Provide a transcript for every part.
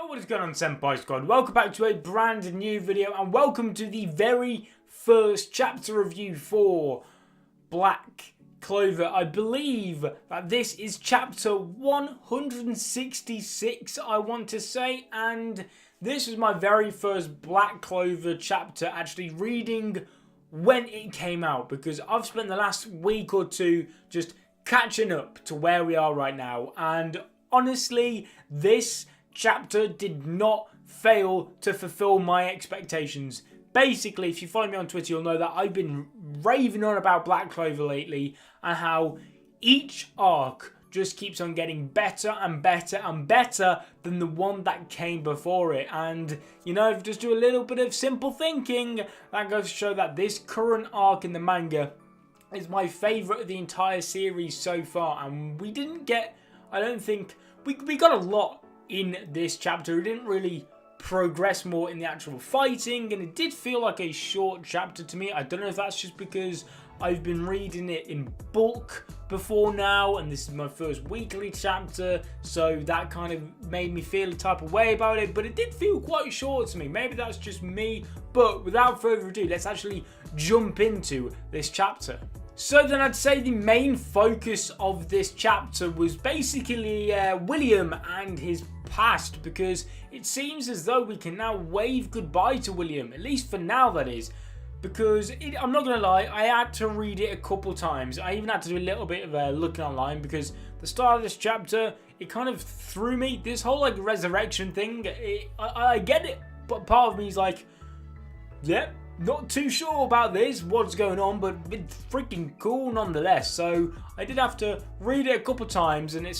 Yo, what is going on, Senpai Squad? Welcome back to a brand new video and welcome to the very first chapter review for Black Clover. I believe that this is chapter 166, I want to say, and this was my very first Black Clover chapter actually reading when it came out, because I've spent the last week or two just catching up to where we are right now, and honestly, this chapter did not fail to fulfill my expectations. Basically, if you follow me on Twitter, you'll know that I've been raving on about Black Clover lately and how each arc just keeps on getting better and better and better than the one that came before it. And, you know, if you just do a little bit of simple thinking, that goes to show that this current arc in the manga is my favourite of the entire series so far. And we didn't get, I don't think, we got a lot in this chapter. We didn't really progress more in the actual fighting, and it did feel like a short chapter to me. I don't know if that's just because I've been reading it in bulk before now, and this is my first weekly chapter, so that kind of made me feel a type of way about it, but it did feel quite short to me. Maybe that's just me, but without further ado, let's actually jump into this chapter. So then I'd say the main focus of this chapter was basically William and his past, because it seems as though we can now wave goodbye to William, at least for now that is, because I'm not going to lie, I had to read it a couple times. I even had to do a little bit of looking online, because the start of this chapter, it kind of threw me. This whole like resurrection thing, I get it, but part of me is like, yeah, not too sure about this, what's going on, but it's freaking cool nonetheless. So I did have to read it a couple times, and I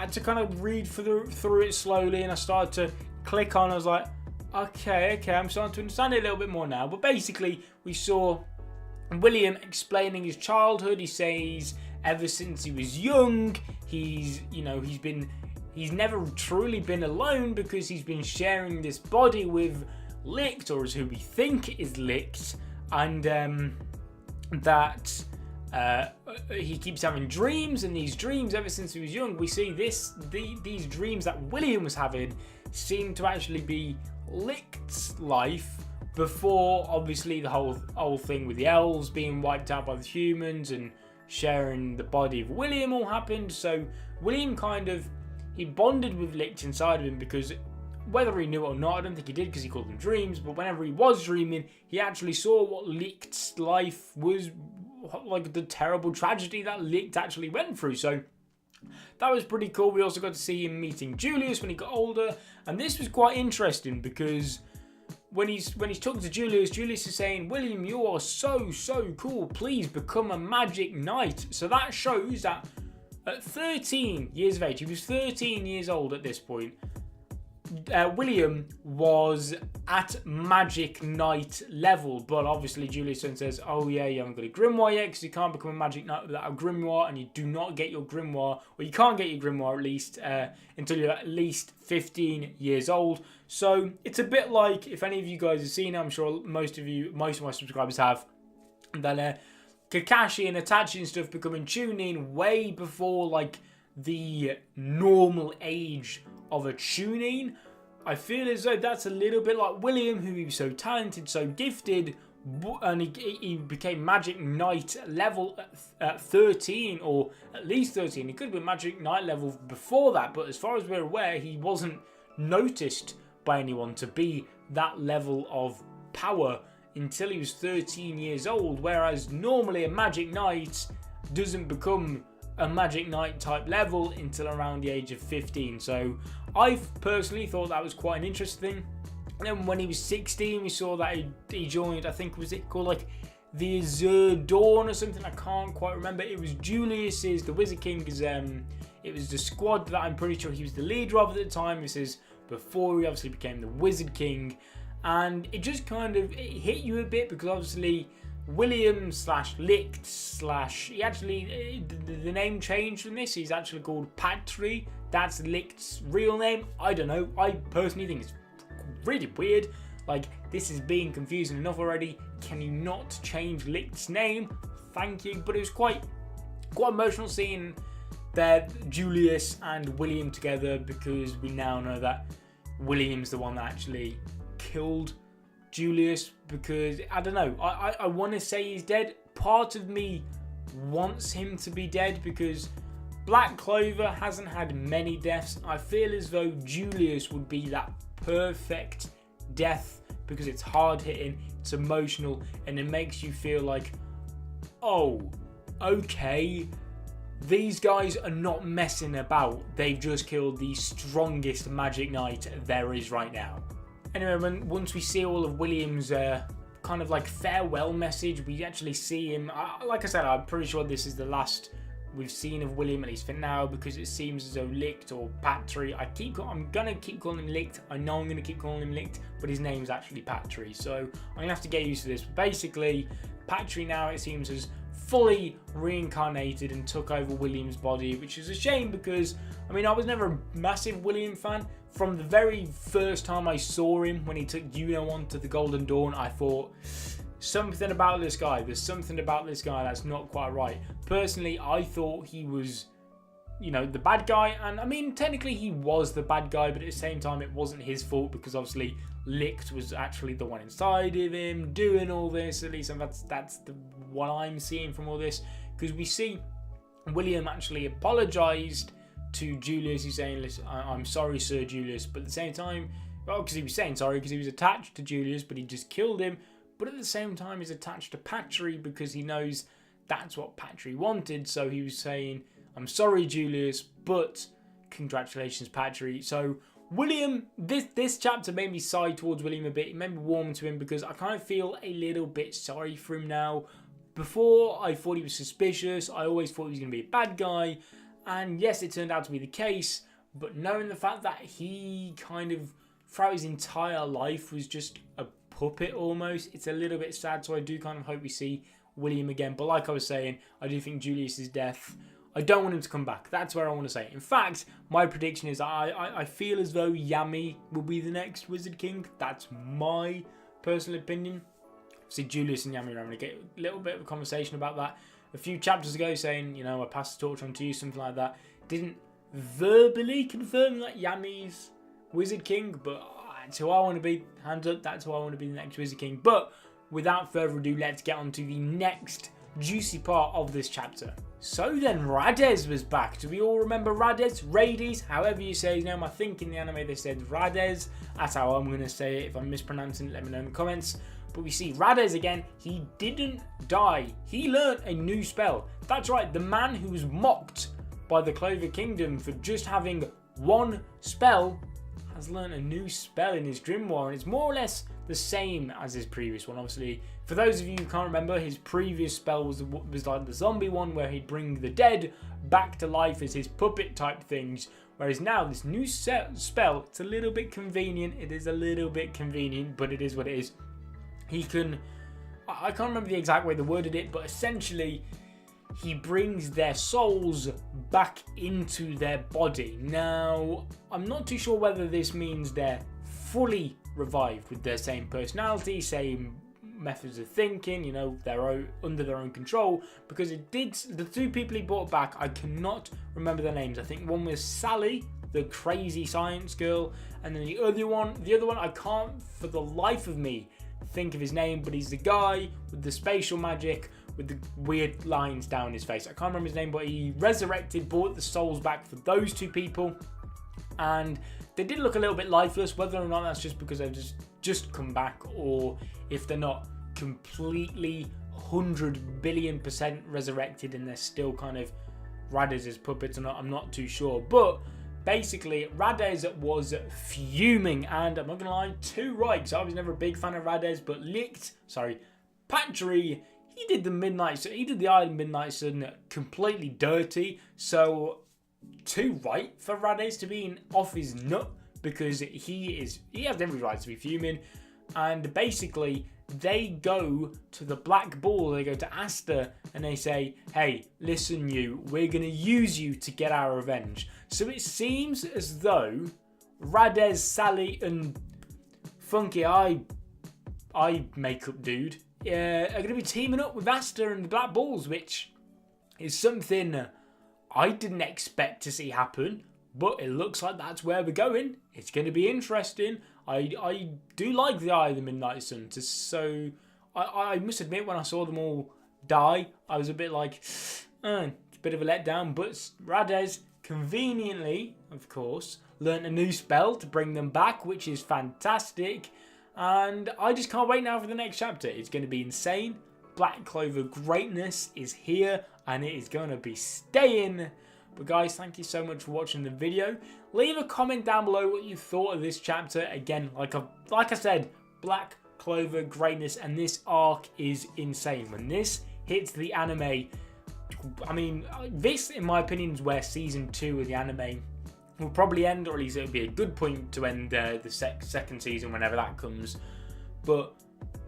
had to kind of read through it slowly, and I started to click on. I was like, okay, I'm starting to understand it a little bit more now. But basically, we saw William explaining his childhood. He says ever since he was young, he's never truly been alone, because he's been sharing this body with Licht, or as who we think is Licht, and that he keeps having dreams, and these dreams ever since he was young, we see these dreams that William was having seem to actually be Licht's life before obviously the whole thing with the elves being wiped out by the humans and sharing the body of William all happened. So William he bonded with Licht inside of him, because whether he knew it or not, I don't think he did, because he called them dreams, but whenever he was dreaming, he actually saw what Licht's life was, like the terrible tragedy that Licht actually went through. So that was pretty cool. We also got to see him meeting Julius when he got older, and this was quite interesting, because when he's talking to Julius, Julius is saying, William, you are so cool, please become a magic knight. So that shows that at 13 years of age, he was 13 years old at this point, William was at Magic Knight level, but obviously Julius then says, oh yeah, you haven't got a grimoire yet, because you can't become a Magic Knight without a grimoire, and you do not get your grimoire, or you can't get your grimoire at least until you're at least 15 years old. So it's a bit like, if any of you guys have seen it, I'm sure most of my subscribers have, that Kakashi and Itachi and stuff becoming Chunin way before like the normal age of a Chunin. I feel as though that's a little bit like William, who he was so talented, so gifted, and he became Magic Knight level at 13, or at least 13. He could have been Magic Knight level before that, but as far as we're aware, he wasn't noticed by anyone to be that level of power until he was 13 years old, whereas normally a Magic Knight doesn't become a Magic Knight type level until around the age of 15. So I personally thought that was quite an interesting thing. And then when he was 16, we saw that he joined, I think, was it called like the Azure Dawn or something? I can't quite remember. It was Julius's, the Wizard King's, it was the squad that I'm pretty sure he was the leader of at the time. This is before he obviously became the Wizard King. And it just kind of hit you a bit, because obviously William / Licht / he actually, the name changed from this. He's actually called Patri. That's Licht's real name. I don't know. I personally think it's really weird. Like, this is being confusing enough already. Can you not change Licht's name? Thank you. But it was quite emotional seeing that Julius and William together, because we now know that William's the one that actually killed Julius, because I don't know, I want to say he's dead. Part of me wants him to be dead because Black Clover hasn't had many deaths. I feel as though Julius would be that perfect death because it's hard hitting, it's emotional, and it makes you feel like, oh, okay, these guys are not messing about. They've just killed the strongest Magic Knight there is right now. Anyway, once we see all of William's kind of like farewell message, we actually see him. Like I said, I'm pretty sure this is the last we've seen of William, at least for now, because it seems as though Licht or Patry, I'm gonna keep calling him Licht. I know I'm gonna keep calling him Licht, but his name's actually Patry, so I'm gonna have to get used to this. But basically, Patry now, it seems, has fully reincarnated and took over William's body, which is a shame because, I mean, I was never a massive William fan. From the very first time I saw him, when he took Yuno on to the Golden Dawn, I thought, something about this guy. There's something about this guy that's not quite right. Personally, I thought he was, you know, the bad guy. And I mean, technically he was the bad guy, but at the same time, it wasn't his fault because obviously Licht was actually the one inside of him doing all this. At least that's what I'm seeing from all this. Because we see William actually apologized to Julius. He's saying, listen, I'm sorry, Sir Julius. But at the same time, well, because he was saying sorry because he was attached to Julius, but he just killed him. But at the same time, he's attached to Patry because he knows that's what Patry wanted. So he was saying, I'm sorry, Julius, but congratulations, Patry. So William, this chapter made me side towards William a bit. It made me warm to him because I kind of feel a little bit sorry for him now. Before, I thought he was suspicious. I always thought he was going to be a bad guy. And yes, it turned out to be the case. But knowing the fact that he kind of, throughout his entire life, was just a puppet almost, it's a little bit sad. So I do kind of hope we see William again. But like I was saying, I do think Julius's death, I don't want him to come back. That's where I want to say. In fact, my prediction is I feel as though Yami will be the next Wizard King. That's my personal opinion. See, Julius and Yami are having a little bit of a conversation about that a few chapters ago, saying, you know, I passed the torch on to you, something like that. Didn't verbally confirm that Yami's Wizard King, but that's who I want to be. Hands up, that's who I want to be the next Wizard King. But without further ado, let's get on to the next juicy part of this chapter. So then, Rades was back. Do we all remember Rades? Rades, however you say his name. I think in the anime they said Rades. That's how I'm going to say it. If I'm mispronouncing it, let me know in the comments. But we see Rades again. He didn't die. He learned a new spell. That's right, the man who was mocked by the Clover Kingdom for just having one spell has learned a new spell in his Grimoire, and it's more or less the same as his previous one. Obviously, for those of you who can't remember, his previous spell was like the zombie one, where he'd bring the dead back to life as his puppet type things. Whereas now, this new spell, it's a little bit convenient. It is a little bit convenient, but it is what it is. He can, I can't remember the exact way they worded it, but essentially, he brings their souls back into their body. Now, I'm not too sure whether this means they're fully revived with their same personality, same methods of thinking, you know, under their own control, because it did, the two people he brought back, I cannot remember their names. I think one was Sally, the crazy science girl, and then the other one I can't for the life of me think of his name, but he's the guy with the spatial magic with the weird lines down his face. I can't remember his name, but he resurrected, brought the souls back for those two people, and they did look a little bit lifeless. Whether or not that's just because they've just come back, or if they're not completely 100 billion% resurrected and they're still kind of Rades' puppets or not, I'm not too sure. But basically, Rades was fuming, and I'm not gonna lie, too right, because I was never a big fan of Rades, but Patry, he did the Island Midnight Sun completely dirty, so too right for Rades to be off his nut, because he has every right to be fuming. And basically, they go to the Black Ball, they go to Asta, and they say, hey, listen we're going to use you to get our revenge. So it seems as though Rades, Sally, and Funky Eye makeup dude are going to be teaming up with Asta and the Black Balls, which is something I didn't expect to see happen. But it looks like that's where we're going. It's going to be interesting. I do like the Eye of the Midnight Sun. So I must admit, when I saw them all die, I was a bit like, it's a bit of a letdown. But Rades conveniently, of course, learnt a new spell to bring them back, which is fantastic. And I just can't wait now for the next chapter. It's going to be insane. Black Clover greatness is here, and it is going to be staying. But guys, thank you so much for watching the video. Leave a comment down below what you thought of this chapter. Again, like I said, Black Clover greatness, and this arc is insane. When this hits the anime, I mean, this, in my opinion, is where Season 2 of the anime will probably end, or at least it would be a good point to end the second season whenever that comes. But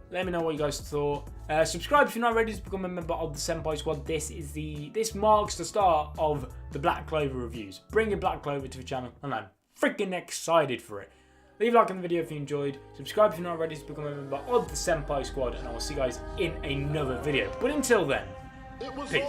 let me know what you guys thought. Subscribe if you're not ready to become a member of the Senpai Squad. This marks the start of the Black Clover reviews. Bring your Black Clover to the channel, and I'm freaking excited for it. Leave a like on the video if you enjoyed. Subscribe if you're not ready to become a member of the Senpai Squad, and I will see you guys in another video. But until then, peace.